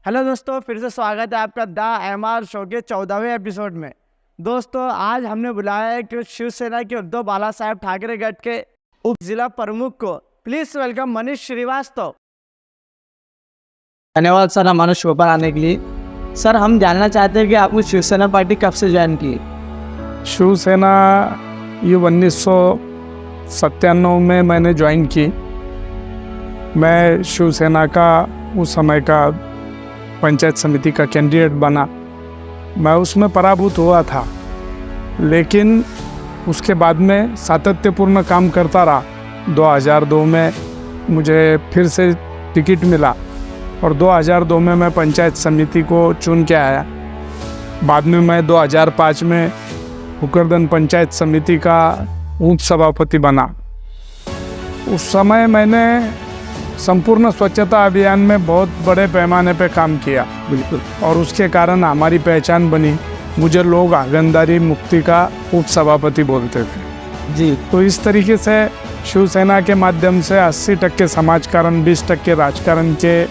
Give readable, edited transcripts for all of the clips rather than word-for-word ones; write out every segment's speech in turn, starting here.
Hello दोस्तों, फिर से स्वागत है आपका द एमआर शो के 14वें एपिसोड में। दोस्तों, आज हमने बुलाया है कि शिवसेना के उद्धव बाला साहेब ठाकरे गढ़ के उप जिला प्रमुख को। Please welcome Manish Shrivastava. धन्यवाद सर हमारे शो पर आने के लिए। सर, हम जानना चाहते हैं कि आपने शिवसेना पार्टी कब से ज्वाइन की? शिवसेना ये 1997 में मैंने ज्वाइन की। मैं शिवसेना का उस समय का पंचायत समिति का कैंडिडेट बना। मैं उसमें पराभूत हुआ था, लेकिन उसके बाद में सातत्यपूर्ण काम करता रहा। 2002 में मुझे फिर से टिकट मिला और 2002 में मैं पंचायत समिति को चुन के आया। बाद में मैं 2005 में हुकरदन पंचायत समिति का उप सभापति बना। उस समय मैंने संपूर्ण स्वच्छता अभियान में बहुत बड़े पैमाने पे काम किया। बिल्कुल। और उसके कारण हमारी पहचान बनी। मुझे लोग आंगनबाड़ी मुक्ति का उप सभापति बोलते थे जी। तो इस तरीके से शिवसेना के माध्यम से 80% समाजकारण 20% राजकारण के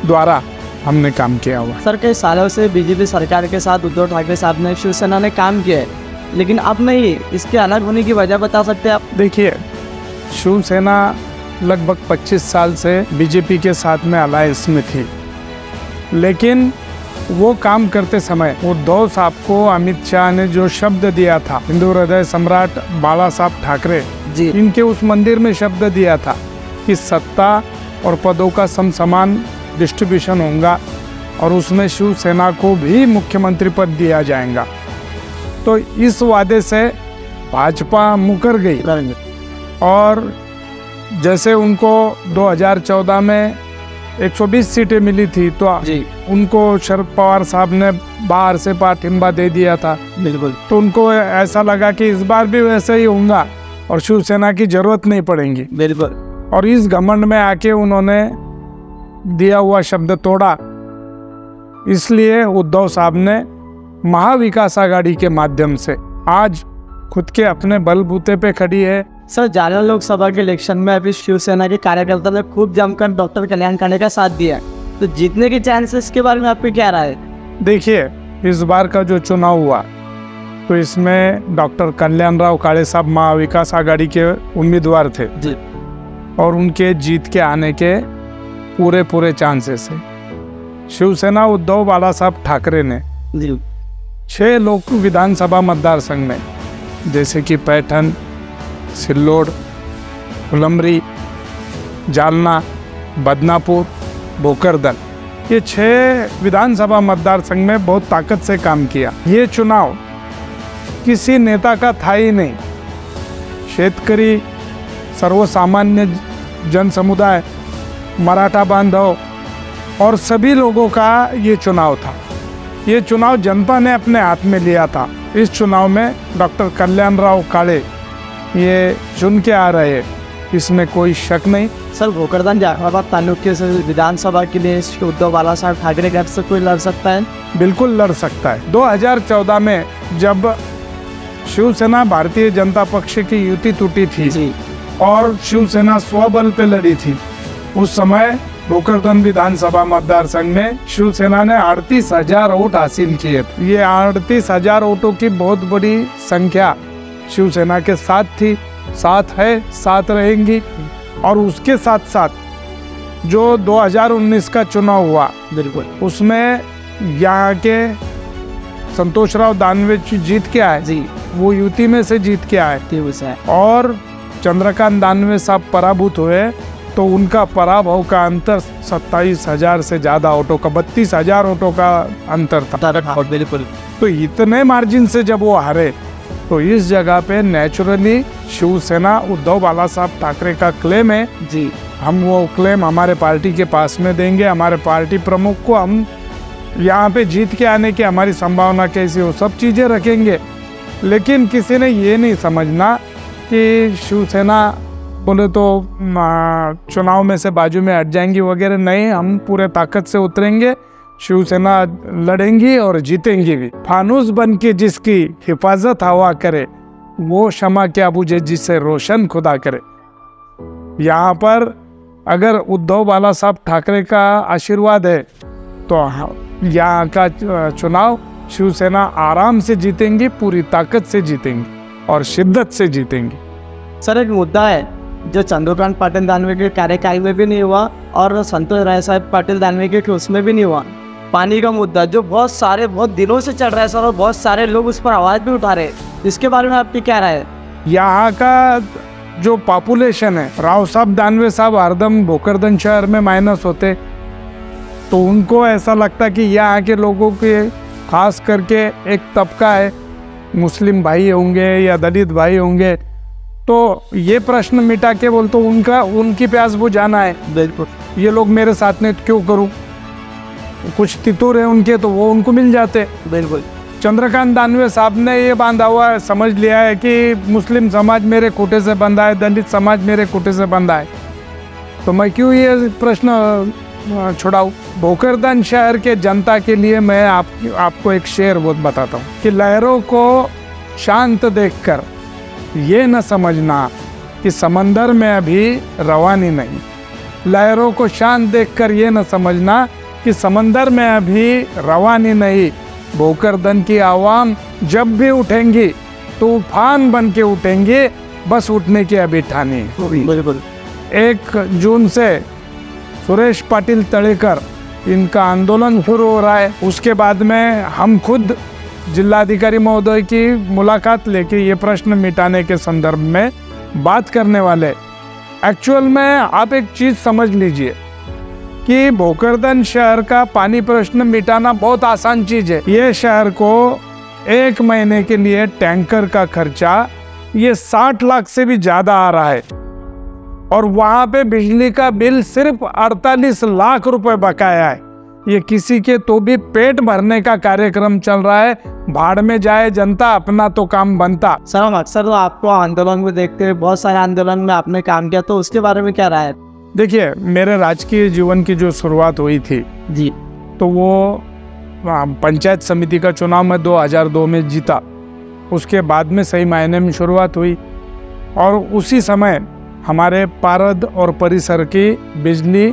द्वारा हमने काम किया हुआ। सर, कई सालों से बीजेपी सरकार के साथ उद्धव ठाकरे साहब ने शिवसेना ने काम किया है, लेकिन अब नहीं, इसके अलग होने की वजह बता सकते हैं आप? देखिए, शिवसेना लगभग 25 साल से बीजेपी के साथ में अलायंस में थी, लेकिन वो काम करते समय उद्धव साहब को अमित शाह ने जो शब्द दिया था, हिंदू हृदय सम्राट बाला साहब ठाकरे जी, इनके उस मंदिर में शब्द दिया था कि सत्ता और पदों का समसमान डिस्ट्रीब्यूशन होगा और उसमें शिवसेना को भी मुख्यमंत्री पद दिया जाएगा। तो इस वादे से भाजपा मुकर गई और जैसे उनको 2014 में 120 सीटें मिली थी, तो जी, उनको शरद पवार साहब ने बाहर से पाठिंबा दे दिया था। बिल्कुल। तो उनको ऐसा लगा कि इस बार भी वैसे ही होगा और शिवसेना की जरूरत नहीं पड़ेगी। बिल्कुल। और इस घमंड में आके उन्होंने दिया हुआ शब्द तोड़ा। इसलिए उद्धव साहब ने महाविकास आघाड़ी के माध्यम से आज खुद के अपने बलबूते पे खड़ी है। सर, झालावाड़ लोकसभा के इलेक्शन में अभी शिवसेना के कार्यकर्ता ने खूब जमकर डॉक्टर कल्याण कांडे का साथ दिया, तो जीतने के चांसेस के बारे में आपकी क्या राय है? देखिए, इस बार का जो चुनाव हुआ तो इसमें डॉक्टर कल्याण कांडे साहब महाविकास आघाड़ी के उम्मीदवार थे जी, और उनके जीत के आने के पूरे चांसेस है। शिवसेना उद्धव बाला साहब ठाकरे ने जी, 6 लोक विधानसभा मतदार संघ में, जैसे कि पैठन, सिल्लोड, फुलंब्री, जालना, बदनापुर, भोकरदन, ये 6 विधानसभा मतदार संघ में बहुत ताकत से काम किया। ये चुनाव किसी नेता का था ही नहीं। शेतकरी, सर्वसामान्य जन समुदाय, मराठा बांधव और सभी लोगों का ये चुनाव था। ये चुनाव जनता ने अपने हाथ में लिया था। इस चुनाव में डॉक्टर कल्याण कांडे ये चुन के आ रहे हैं, इसमें कोई शक नहीं। सर, भोकरदन जहानाबाद तालुके से विधानसभा के लिए उद्धव बाला साहब ठाकरे घर से कोई लड़ सकता है? बिल्कुल लड़ सकता है। 2014 में जब शिवसेना भारतीय जनता पक्ष की युति टूटी थी जी, और शिवसेना स्वबल पे लड़ी थी, उस समय भोकरदन विधानसभा मतदार संघ में शिवसेना ने 38,000 वोट हासिल किए। ये 38,000 वोटों की बहुत बड़ी संख्या शिवसेना के साथ थी, साथ है, साथ रहेंगी। और उसके साथ साथ जो 2019 का चुनाव हुआ, बिल्कुल, उसमें यहाँ के संतोषराव दानवे जीत के आए जी, वो यूपी में से जीत के आए ठीक है। और चंद्रकांत दानवे साहब पराभूत हुए, तो उनका पराभव का अंतर 27,000 से ज़्यादा वोटों का, 32,000 वोटों का अंतर था। बिल्कुल। तो इतने मार्जिन से जब वो हारे, तो इस जगह पे नेचुरली शिवसेना उद्धव बाला साहब ठाकरे का क्लेम है जी, हम वो क्लेम हमारे पार्टी के पास में देंगे। हमारे पार्टी प्रमुख को हम यहाँ पे जीत के आने की हमारी संभावना कैसी हो, सब चीज़ें रखेंगे। लेकिन किसी ने ये नहीं समझना कि शिवसेना बोले तो चुनाव में से बाजू में हट जाएंगी वगैरह। नहीं, हम पूरे ताकत से उतरेंगे, शिवसेना लड़ेंगी और जीतेंगी भी। फानूस बन के जिसकी हिफाजत हवा करे, वो क्षमा क्या बुझे जिससे रोशन खुदा करे। यहाँ पर अगर उद्धव बाला साहब ठाकरे का आशीर्वाद है तो यहाँ का चुनाव शिवसेना आराम से जीतेंगी, पूरी ताकत से जीतेंगी और शिद्दत से जीतेंगी। सर एक मुद्दा है जो चंद्रकांत पाटिल दानवे के कार्यकाल में भी नहीं हुआ और संतोष राय साहब पाटिल दानवे के उसमें भी नहीं हुआ, पानी का मुद्दा जो बहुत दिनों से चल रहा है सर, और बहुत सारे लोग उस पर आवाज़ भी उठा रहे हैं। इसके बारे में आपकी क्या राय है? यहाँ का जो पॉपुलेशन है, राव साहब दानवे साहब हरदम भोकरदन शहर में माइनस होते, तो उनको ऐसा लगता कि यहाँ के लोगों के खास करके एक तबका है, मुस्लिम भाई होंगे या दलित भाई होंगे, तो ये प्रश्न मिटा के बोल तो उनकी प्यास बुझाना है। बिल्कुल, ये लोग मेरे साथ में क्यों करूं, कुछ तितुर है उनके तो वो उनको मिल जाते। बिल्कुल। चंद्रकांत दानवे साहब ने ये बांधा हुआ है, समझ लिया है कि मुस्लिम समाज मेरे खूंटे से बंधा है, दलित समाज मेरे खूंटे से बंधा है, तो मैं क्यों ये प्रश्न छुड़ाऊं। भोकरदन शहर के जनता के लिए मैं आपको एक शेर बहुत बताता हूँ कि लहरों को शांत देखकर ये न समझना कि समंदर में अभी रवानी नहीं, लहरों को शांत देखकर ये न समझना कि समंदर में अभी रवानी नहीं, भोकरदन की आवाम जब भी उठेंगी तूफान बन के उठेंगी, बस उठने की अभी ठानी। बिल्कुल। 1 जून से सुरेश पाटिल तळेकर इनका आंदोलन शुरू हो रहा है, उसके बाद में हम खुद जिलाधिकारी महोदय की मुलाकात लेके ये प्रश्न मिटाने के संदर्भ में बात करने वाले। एक्चुअल में आप एक चीज़ समझ लीजिए कि भोकरदन शहर का पानी प्रश्न मिटाना बहुत आसान चीज़ है। ये शहर को 1 महीने के लिए टैंकर का खर्चा ये 60 लाख से भी ज़्यादा आ रहा है, और वहाँ पे बिजली का बिल सिर्फ 48 लाख रुपए बकाया है। ये किसी के तो भी पेट भरने का कार्यक्रम चल रहा है, भाड़ में जाए जनता, अपना तो काम बनता। सर हम अक्सर तो आपको आंदोलन में देखते हैं, बहुत सारे आंदोलन में आपने काम किया, तो उसके बारे में क्या राय है? देखिए, मेरे राजकीय जीवन की जो शुरुआत हुई थी जी, तो वो पंचायत समिति का चुनाव में 2002 में जीता, उसके बाद में सही मायने में शुरुआत हुई, और उसी समय हमारे पारद और परिसर की बिजली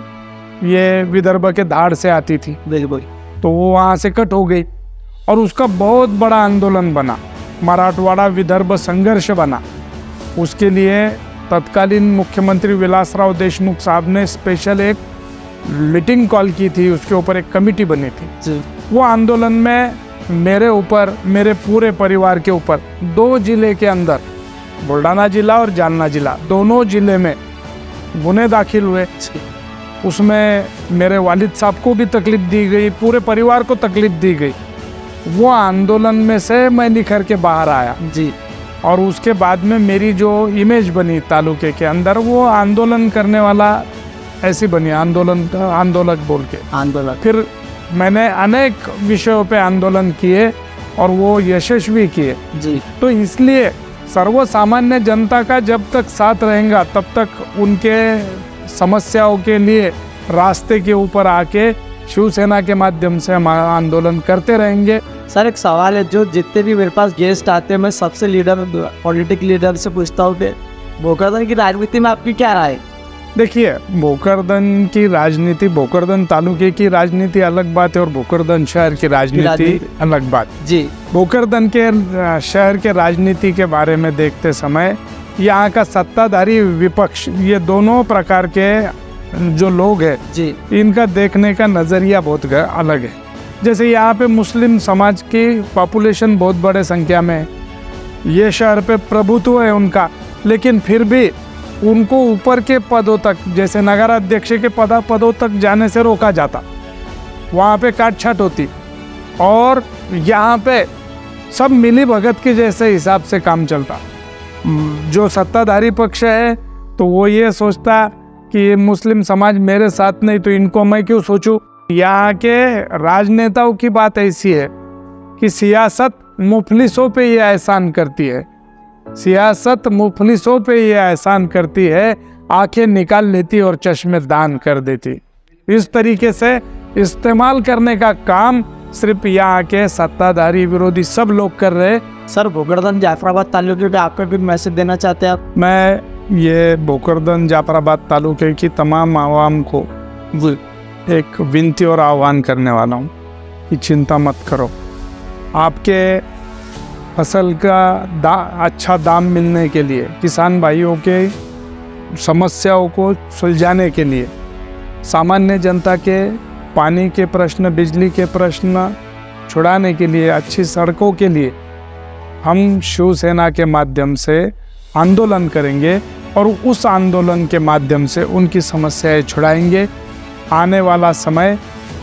ये विदर्भ के धाड़ से आती थी। बिल्कुल। तो वो वहाँ से कट हो गई, और उसका बहुत बड़ा आंदोलन बना, मराठवाड़ा विदर्भ संघर्ष बना। उसके लिए तत्कालीन मुख्यमंत्री विलासराव देशमुख साहब ने स्पेशल एक मीटिंग कॉल की थी, उसके ऊपर एक कमेटी बनी थी जी। वो आंदोलन में मेरे ऊपर, मेरे पूरे परिवार के ऊपर 2 जिले के अंदर, बुल्ढाना जिला और जालना जिला, दोनों जिले में गुने दाखिल हुए। उसमें मेरे वालिद साहब को भी तकलीफ दी गई, पूरे परिवार को तकलीफ दी गई। वो आंदोलन में से मैं निखर के बाहर आया जी, और उसके बाद में मेरी जो इमेज बनी तालुके के अंदर, वो आंदोलन करने वाला ऐसी बनी, आंदोलक बोल के आंदोलन। फिर मैंने अनेक विषयों पे आंदोलन किए और वो यशस्वी किए। जी, तो इसलिए सर्वसामान्य जनता का जब तक साथ रहेगा तब तक उनके समस्याओं के लिए रास्ते के ऊपर आके शिवसेना के माध्यम से हम आंदोलन करते रहेंगे। सर एक सवाल है, जो जितने भी मेरे पास गेस्ट आते हैं, मैं सबसे पॉलिटिकल लीडर से पूछता हूँ कि भोकरदन की राजनीति में आपकी क्या राय है? देखिए, भोकरदन की राजनीति, भोकरदन तालुके की राजनीति अलग बात है और भोकरदन शहर की राजनीति अलग बात जी। भोकरदन के शहर के राजनीति के बारे में देखते समय यहाँ का सत्ताधारी विपक्ष, ये दोनों प्रकार के जो लोग हैं जी, इनका देखने का नज़रिया बहुत अलग है। जैसे यहाँ पे मुस्लिम समाज की पॉपुलेशन बहुत बड़े संख्या में है, ये शहर पे प्रभुत्व है उनका, लेकिन फिर भी उनको ऊपर के पदों तक, जैसे नगराध्यक्ष के पदों तक जाने से रोका जाता, वहाँ पे काटछाट होती, और यहाँ पे सब मिली भगत के जैसे हिसाब से काम चलता। जो सत्ताधारी पक्ष है तो वो ये सोचता कि मुस्लिम समाज मेरे साथ नहीं, तो इनको मैं क्यों सोचूं। यहाँ के राजनेताओं की बात ऐसी है कि सियासत मुफलिसों पे ये एहसान करती है, सियासत मुफलिसों पे ये एहसान करती है, आंखें निकाल लेती और चश्मे दान कर देती। इस तरीके से इस्तेमाल करने का काम सिर्फ यहाँ के सत्ताधारी विरोधी सब लोग कर रहे। सर भोकरदन जाफराबाद तालुके पे आपका भी मैसेज देना चाहते हैं आप? मैं ये भोकरदन जाफराबाद तालुके की तमाम आवाम को एक विनती और आह्वान करने वाला हूँ कि चिंता मत करो। आपके फसल का अच्छा दाम मिलने के लिए, किसान भाइयों के समस्याओं को सुलझाने के लिए, सामान्य जनता के पानी के प्रश्न, बिजली के प्रश्न छुड़ाने के लिए, अच्छी सड़कों के लिए हम शिवसेना के माध्यम से आंदोलन करेंगे और उस आंदोलन के माध्यम से उनकी समस्याएं छुड़ाएंगे। आने वाला समय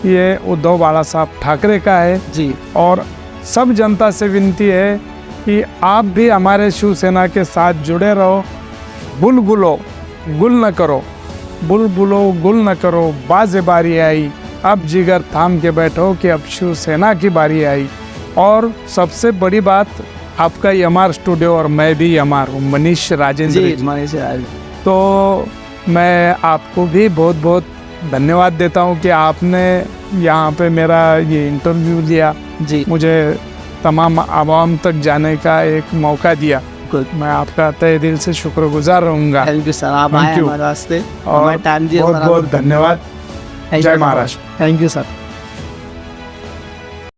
ये उद्धव बाला साहब ठाकरे का है जी। और सब जनता से विनती है कि आप भी हमारे शिवसेना के साथ जुड़े रहो। बुलबुलो गुल न करो, बुलबुलो गुल न करो, बाजे बारी आई, अब जिगर थाम के बैठो कि अब शिवसेना की बारी आई। और सबसे बड़ी बात, आपका एमआर स्टूडियो और मैं भी एमआर हूँ, मनीष राजेंद्र जी, जी। मनीष राज। तो मैं आपको भी बहुत बहुत धन्यवाद देता हूँ कि आपने यहाँ पे मेरा ये इंटरव्यू लिया, जी। मुझे तमाम आवाम तक जाने का एक मौका दिया। गुड। मैं आपका तहे दिल से शुक्रगुजार रहूँगा। थैंक यू सर, आप Thank आए you. हमारे वास्ते, और हमारे टाइम दिया। बहुत बहुत धन्यवाद। जय महाराष्ट्र। Thank you sir.